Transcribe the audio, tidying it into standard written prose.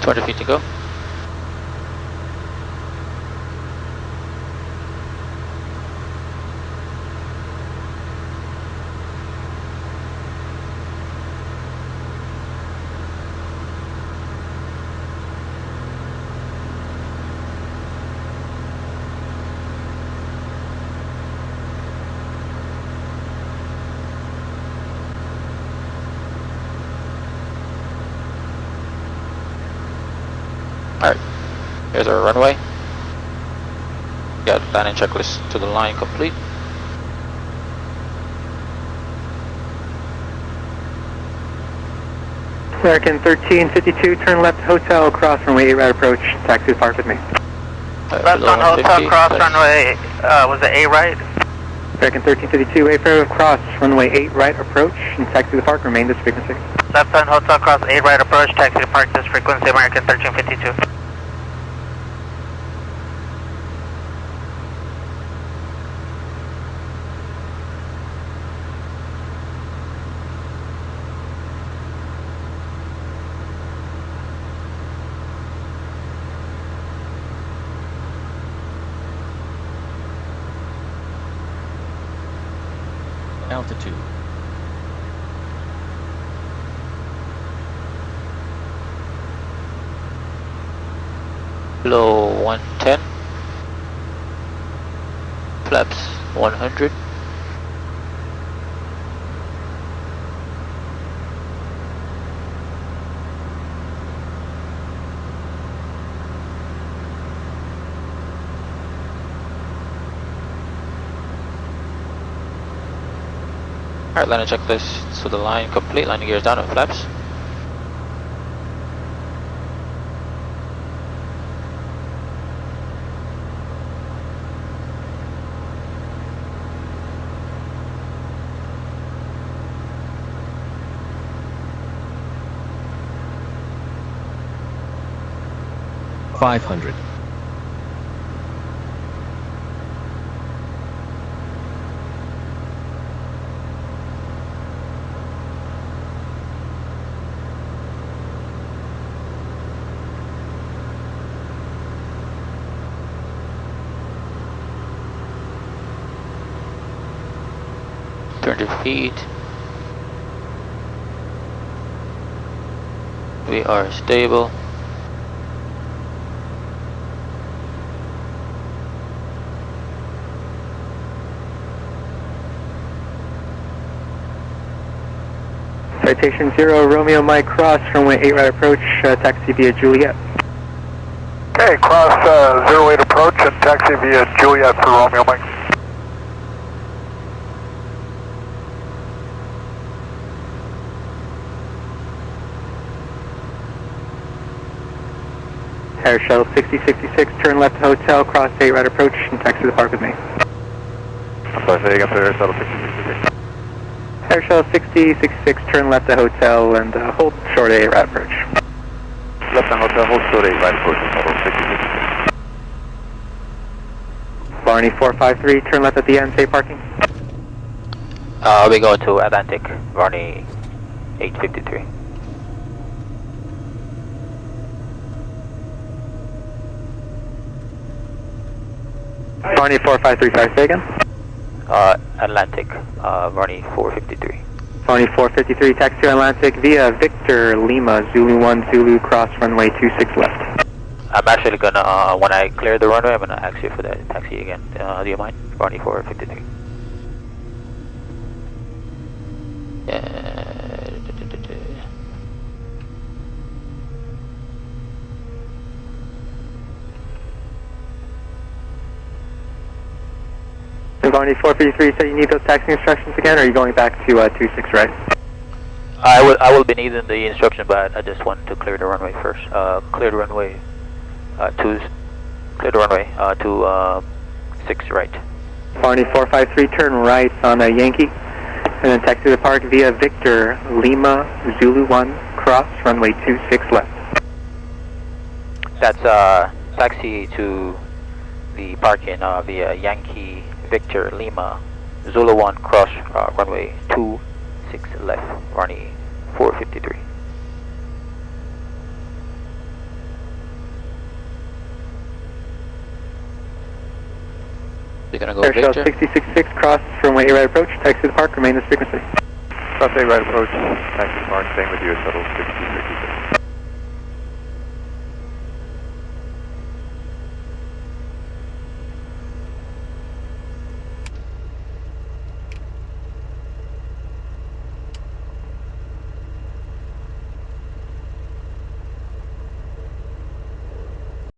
200 feet to go. Alright, here's our runway. Got landing checklist to the line complete. American 1352, turn left hotel, cross runway 8 right approach, taxi to park with me. Left on hotel, cross runway, was it A right? American 1352, wait for cross runway 8 right approach, and taxi to park, remain this frequency. Left on hotel, cross 8 right approach, taxi to park this frequency, American 1352. Altitude. Low 110. Flaps 100. Alright, landing checklist to the line complete, landing gears down and flaps. $500. Feet. We are stable. Citation 0, Romeo Mike, cross runway 8 right approach, taxi via Juliet. Okay, cross 08 approach and taxi via Juliet for Romeo Mike. Air Shuttle 6066, turn left hotel, cross 8 right approach, and taxi to park with me. I'm sorry, say again for Air Shuttle 6066. Air Shuttle 6066, turn left to hotel and hold short 8 right approach. Left on hotel, hold short 8 right approach, Shuttle 6066. Barney 453, turn left at the end, safe parking. We go to Atlantic, Varney 853. Barney 453, sorry, say again. Atlantic, Varney 453. Barney 453, taxi to Atlantic via Victor Lima, Zulu 1, Zulu, cross runway 26 left. I'm actually gonna, when I clear the runway, I'm gonna ask you for that taxi again. Do you mind? Varney 453. Barney 453, so you need those taxi instructions again, or are you going back to 26 right? I will be needing the instruction, but I just want to clear the runway first. Clear the runway to 6 right. Barney 453, turn right on Yankee, and then taxi to the park via Victor Lima, Zulu 1, cross runway 26 left. That's taxi to the parking via Yankee Victor Lima Zulu 1 cross runway 26 left, Varney 453. They're gonna go Air Shell Victor. 6066, cross runway 8 right approach, taxi to the park, remain this frequency. Cross 8 right approach, taxi to park, staying with you at shuttle 6266.